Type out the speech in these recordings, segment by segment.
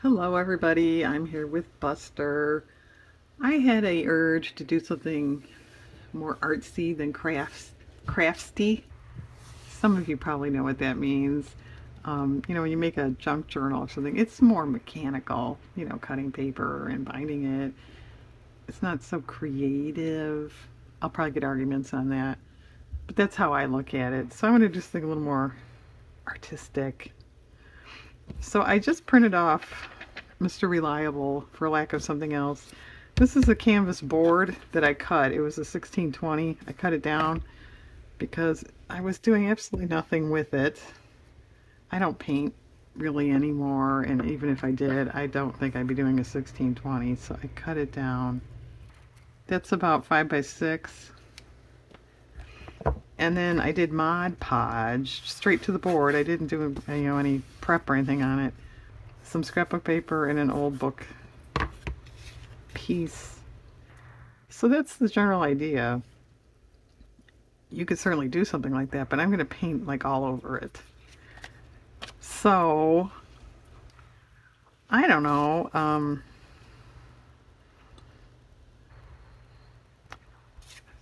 Hello everybody, I'm here with Buster. I had a urge to do something more artsy than craftsy. Some of you probably know what that means. When you make a junk journal or something, it's more mechanical, cutting paper and binding it. It's not so creative. I'll probably get arguments on that, but that's how I look at it. So I want to just think a little more artistic. So I just printed off Mr. Reliable for lack of something else. This is a canvas board that I cut. It was a 1620. I cut it down because I was doing absolutely nothing with it. I don't paint really anymore, and even if I did, I don't think I'd be doing a 1620, so I cut it down. That's about 5 by 6. And then I did Mod Podge straight to the board. I didn't do any prep or anything on it. Some scrapbook paper and an old book piece. So that's the general idea. You could certainly do something like that, but I'm going to paint like all over it. So I don't know.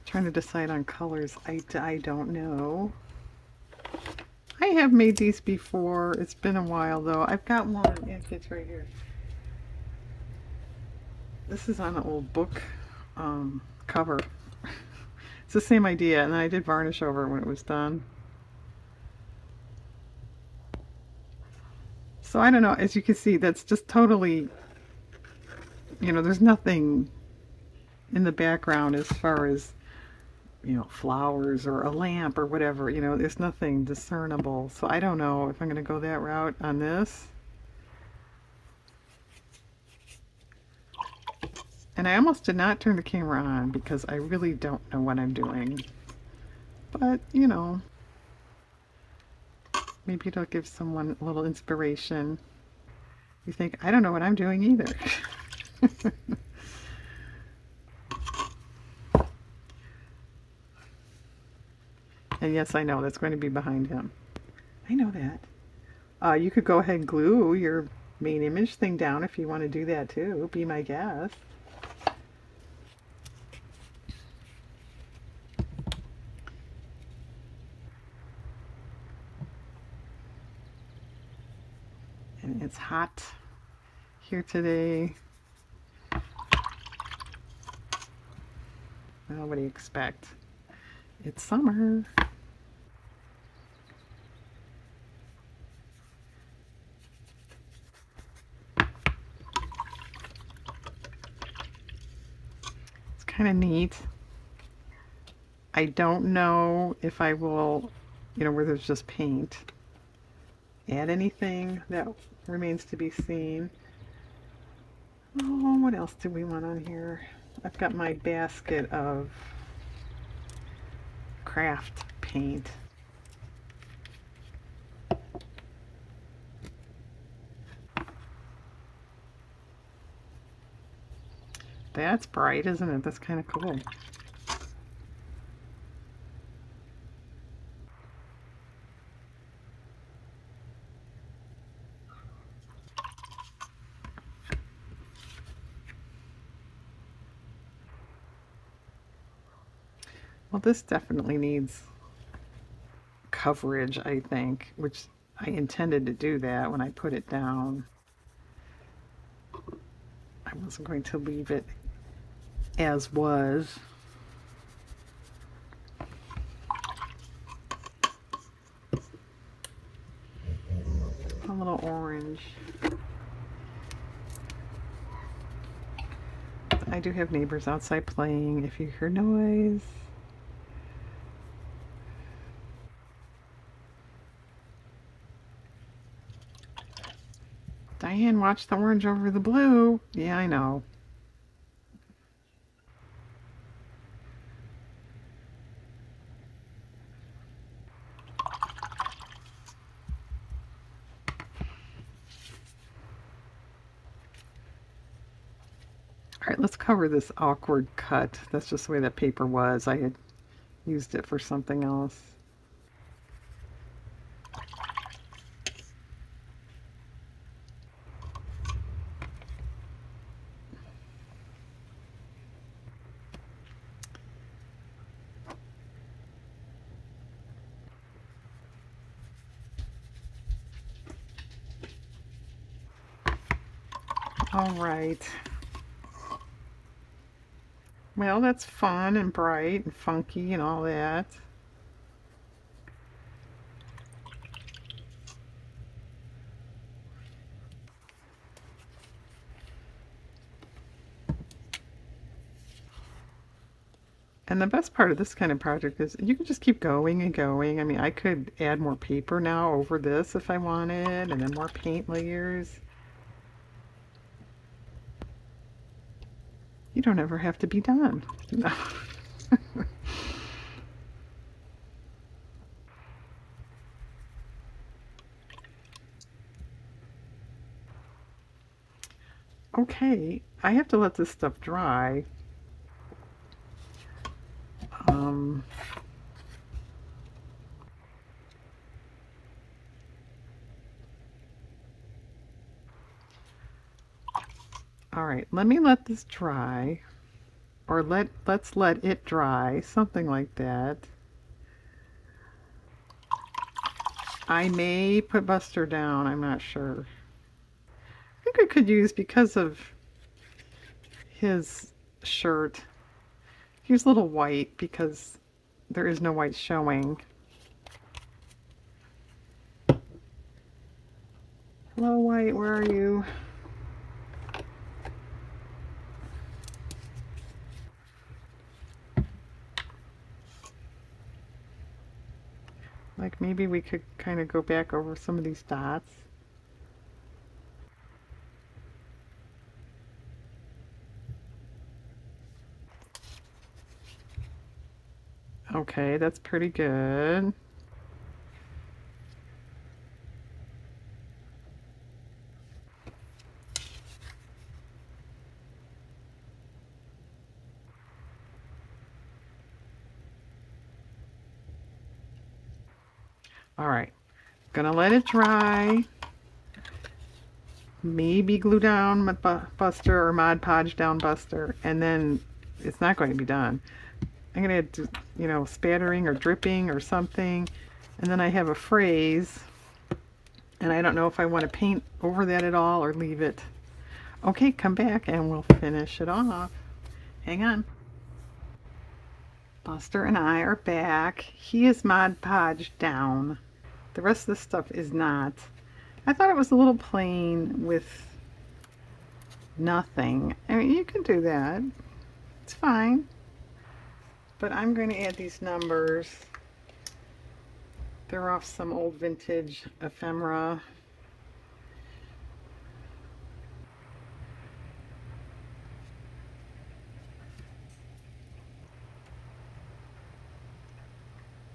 Trying to decide on colors. I don't know. I have made these before. It's been a while though. I've got one. Yeah, it's right here. This is on an old book cover. It's the same idea, and then I did varnish over it when it was done. So I don't know. As you can see, that's just totally, there's nothing in the background as far as flowers or a lamp or whatever, there's nothing discernible. So I don't know if I'm going to go that route on this. And I almost did not turn the camera on because I really don't know what I'm doing. But, maybe it'll give someone a little inspiration. You think, I don't know what I'm doing either. And yes, I know that's going to be behind him. I know that. You could go ahead and glue your main image thing down if you want to do that too. Be my guest. And it's hot here today. Well, what do you expect? It's summer. It's kind of neat. I don't know if I will, where there's just paint, add anything. That remains to be seen. Oh, what else do we want on here? I've got my basket of craft paint. That's bright, isn't it? That's kind of cool. Well, this definitely needs coverage, I think, which I intended to do that when I put it down. I wasn't going to leave it as was. A little orange. I do have neighbors outside playing if you hear noise. Diane, watch the orange over the blue. Yeah, I know. All right, let's cover this awkward cut. That's just the way that paper was. I had used it for something else. All right. Well, that's fun and bright and funky and all that. And the best part of this kind of project is you can just keep going and going. I mean, I could add more paper now over this if I wanted, and then more paint layers. You don't ever have to be done. No. Okay, I have to let this stuff dry. Um, all right, let me let this dry, or let's let it dry, something like that. I may put Buster down, I'm not sure. I think I could use, because of his shirt, use a little white because there is no white showing. Hello, white, where are you? Like maybe we could kind of go back over some of these dots. Okay, that's pretty good. All right, gonna let it dry. Maybe glue down Buster or Mod Podge down Buster, and then it's not going to be done. I'm gonna add, spattering or dripping or something, and then I have a phrase, and I don't know if I want to paint over that at all or leave it. Okay, come back and we'll finish it off. Hang on. Buster and I are back. He is Mod Podge down. The rest of the stuff is not. I thought it was a little plain with nothing. I mean, you can do that. It's fine. But I'm going to add these numbers. They're off some old vintage ephemera.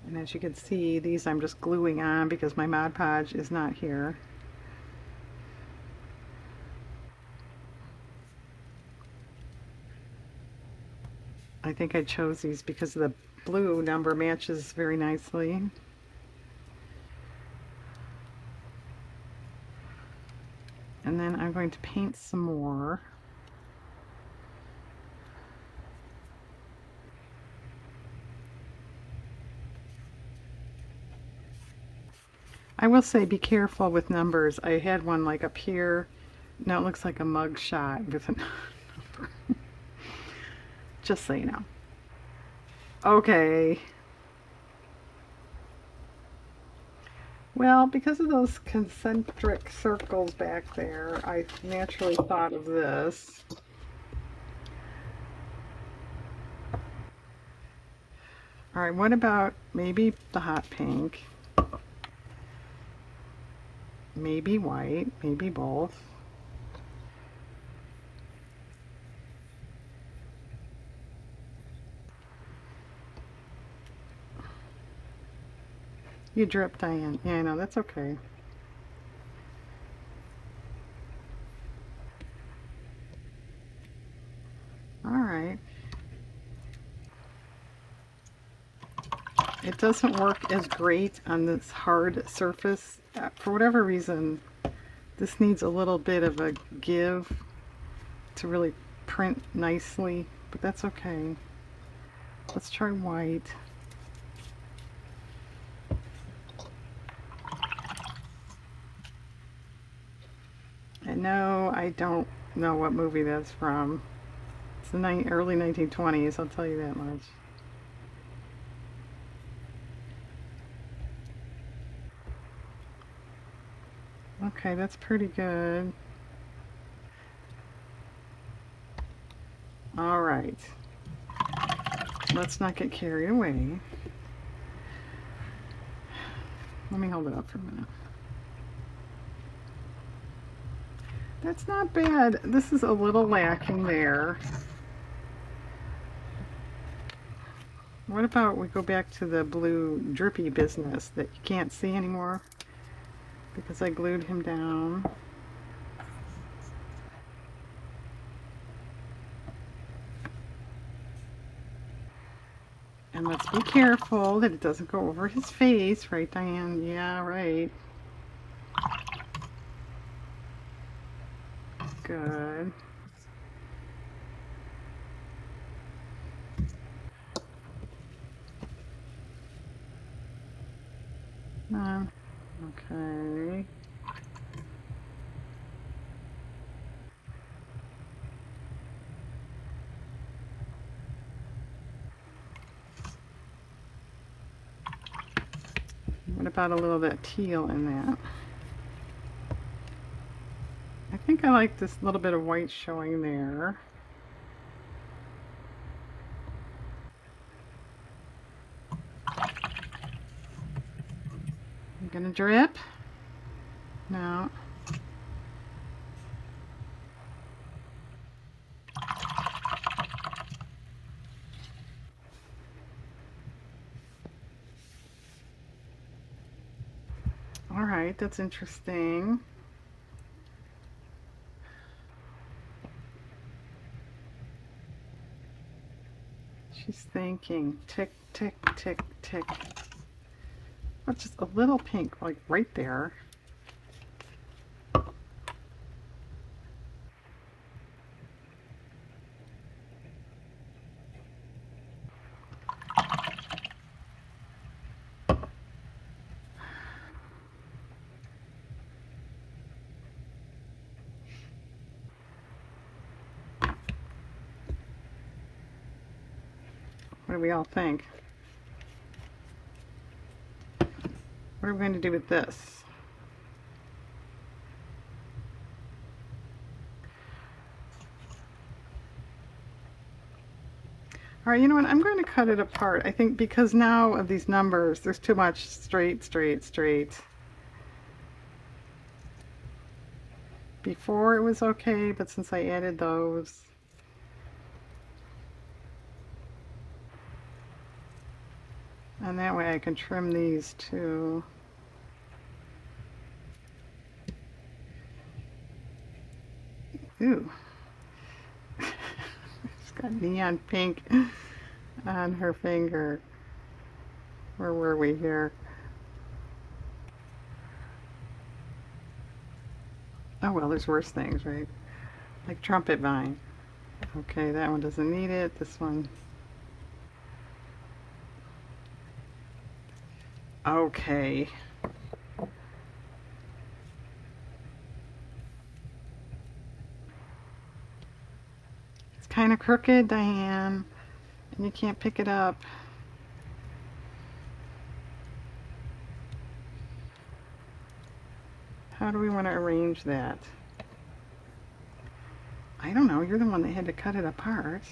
And as you can see, these I'm just gluing on because my Mod Podge is not here. I think I chose these because the blue number matches very nicely. And then I'm going to paint some more. I will say be careful with numbers. I had one like up here. Now it looks like a mug shot with a number. Just so you know. Okay. Well, because of those concentric circles back there, I naturally thought of this. All right, what about maybe the hot pink? Maybe white, maybe both. You drip, Diane. Yeah, I know, that's okay. All right. It doesn't work as great on this hard surface. For whatever reason, this needs a little bit of a give to really print nicely, but that's okay. Let's try white. And no, I don't know what movie that's from. It's the early 1920s, I'll tell you that much. Okay, that's pretty good. All right. Let's not get carried away. Let me hold it up for a minute. That's not bad. This is a little lacking there. What about we go back to the blue drippy business that you can't see anymore because I glued him down. And let's be careful that it doesn't go over his face, right, Diane? Yeah, right. Good. Okay. What about a little bit of teal in that? I think I like this little bit of white showing there. I'm gonna drip. No. All right, that's interesting. She's thinking. Tick, tick, tick, tick. Oh, just a little pink, like right there. What do we all think? What are we going to do with this? All right, you know what? I'm going to cut it apart. I think because now of these numbers, there's too much straight, straight, straight. Before it was okay, but since I added those, and that way I can trim these too. Ooh. She's got neon pink on her finger. Where were we here? Oh well, there's worse things, right? Like trumpet vine. Okay, that one doesn't need it. This one. Okay. It's kind of crooked, Diane, and you can't pick it up. How do we want to arrange that? I don't know. You're the one that had to cut it apart.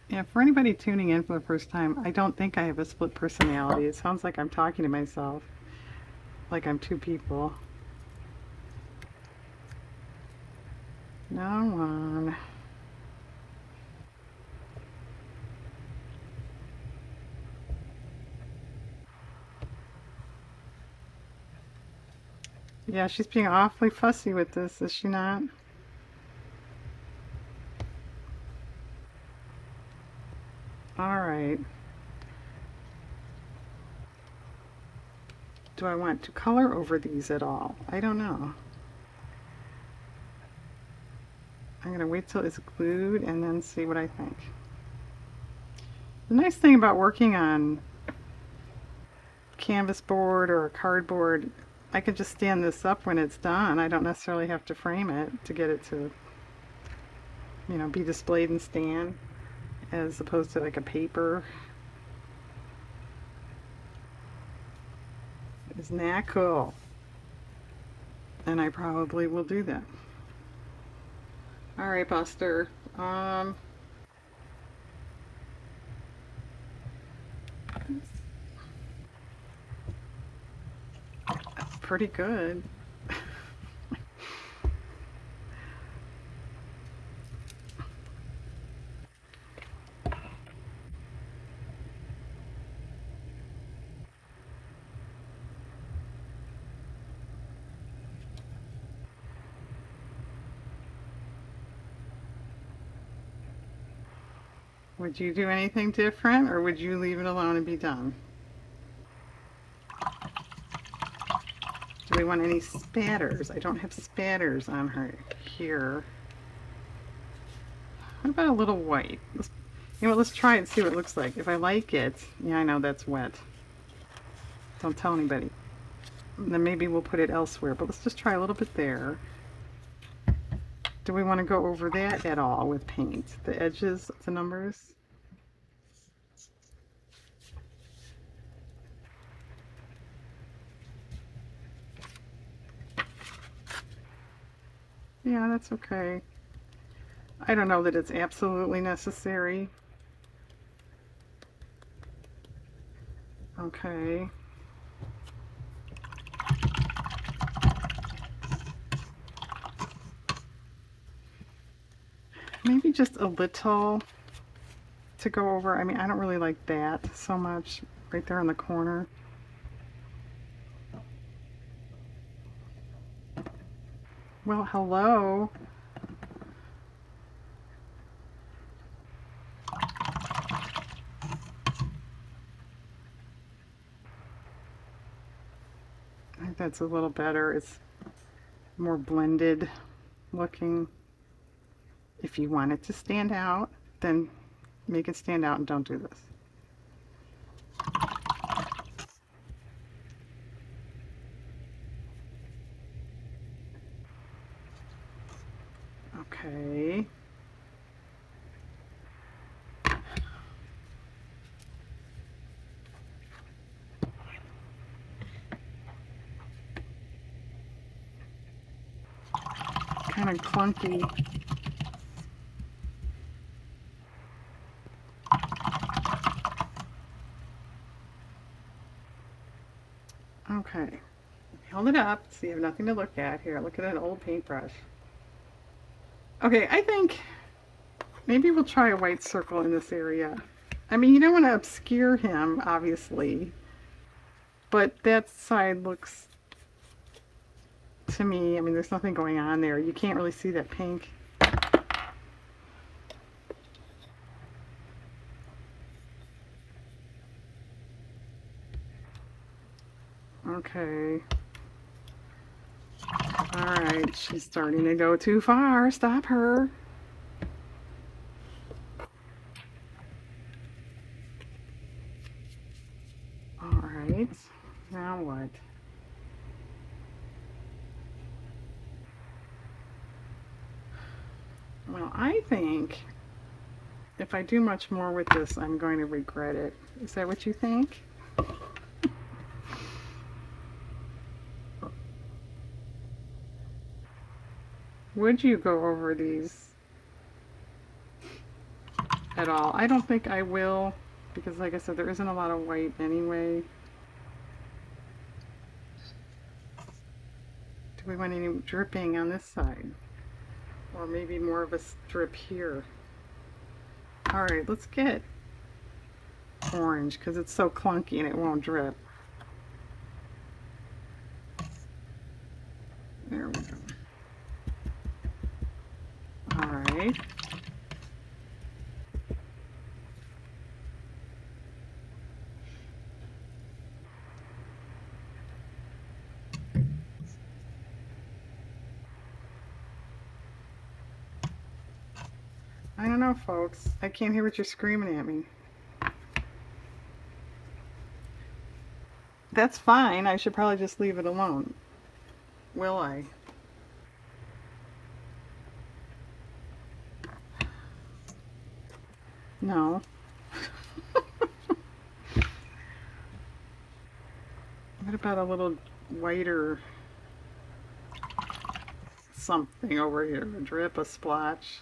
Yeah, for anybody tuning in for the first time, I don't think I have a split personality. It sounds like I'm talking to myself, like I'm two people. No one. Yeah, she's being awfully fussy with this, is she not? All right. Do I want to color over these at all? I don't know. I'm going to wait till it's glued and then see what I think. The nice thing about working on canvas board or a cardboard I could just stand this up when it's done. I don't necessarily have to frame it to get it to, be displayed and stand as opposed to like a paper. Isn't that cool? And I probably will do that. All right, Buster. Um, Pretty good. Would you do anything different, or would you leave it alone and be done? Do we want any spatters? I don't have spatters on her here. What about a little white? Let's try it and see what it looks like. If I like it, yeah, I know that's wet. Don't tell anybody. Then maybe we'll put it elsewhere, but let's just try a little bit there. Do we want to go over that at all with paint? The edges, the numbers? Yeah, that's okay. I don't know that it's absolutely necessary. Okay. Maybe just a little to go over. I mean, I don't really like that so much right there in the corner. Well, hello. I think that's a little better. It's more blended looking. If you want it to stand out, then make it stand out and don't do this. Okay. Kind of clunky. Okay. Hold it up so you have nothing to look at. Here, look at an old paintbrush. Okay, I think maybe we'll try a white circle in this area. I mean, you don't want to obscure him, obviously, but that side looks, to me, I mean, there's nothing going on there. You can't really see that pink. Okay. Alright, she's starting to go too far. Stop her. Alright, now what? Well, I think if I do much more with this, I'm going to regret it. Is that what you think? Would you go over these at all? I don't think I will, because like I said, there isn't a lot of white anyway. Do we want any dripping on this side? Or maybe more of a strip here? Alright, let's get orange, because it's so clunky and it won't drip. There we go. Alright. I don't know, folks. I can't hear what you're screaming at me. That's fine. I should probably just leave it alone. Will I? No. What about a little whiter something over here? A drip, a splotch.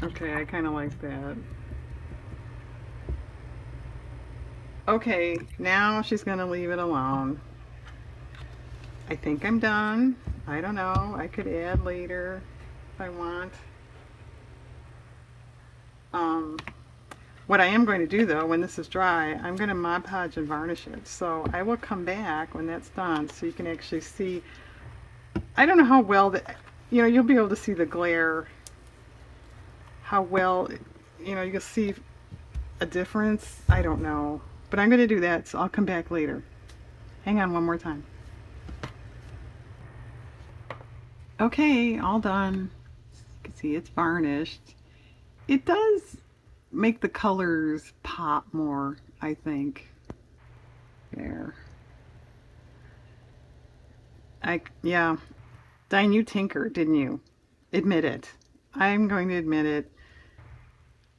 Okay, I kind of like that. Okay, now she's gonna leave it alone. I think I'm done. I don't know. I could add later if I want. Um, what I am going to do though, when this is dry, I'm going to Mod Podge and varnish it. So I will come back when that's done so you can actually see. I don't know how well that, you'll be able to see the glare, how well, you can see a difference. I don't know. But I'm going to do that, so I'll come back later. Hang on one more time. Okay, all done. You can see it's varnished. It does make the colors pop more, I think. There. Yeah. Diane, you tinkered, didn't you? Admit it. I'm going to admit it.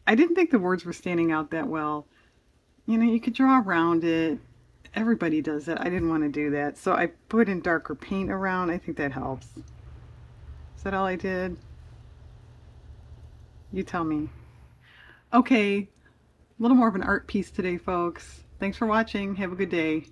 I didn't think the words were standing out that well. You could draw around it. Everybody does that. I didn't want to do that. So I put in darker paint around. I think that helps. Is that all I did? You tell me. Okay, a little more of an art piece today, folks. Thanks for watching. Have a good day.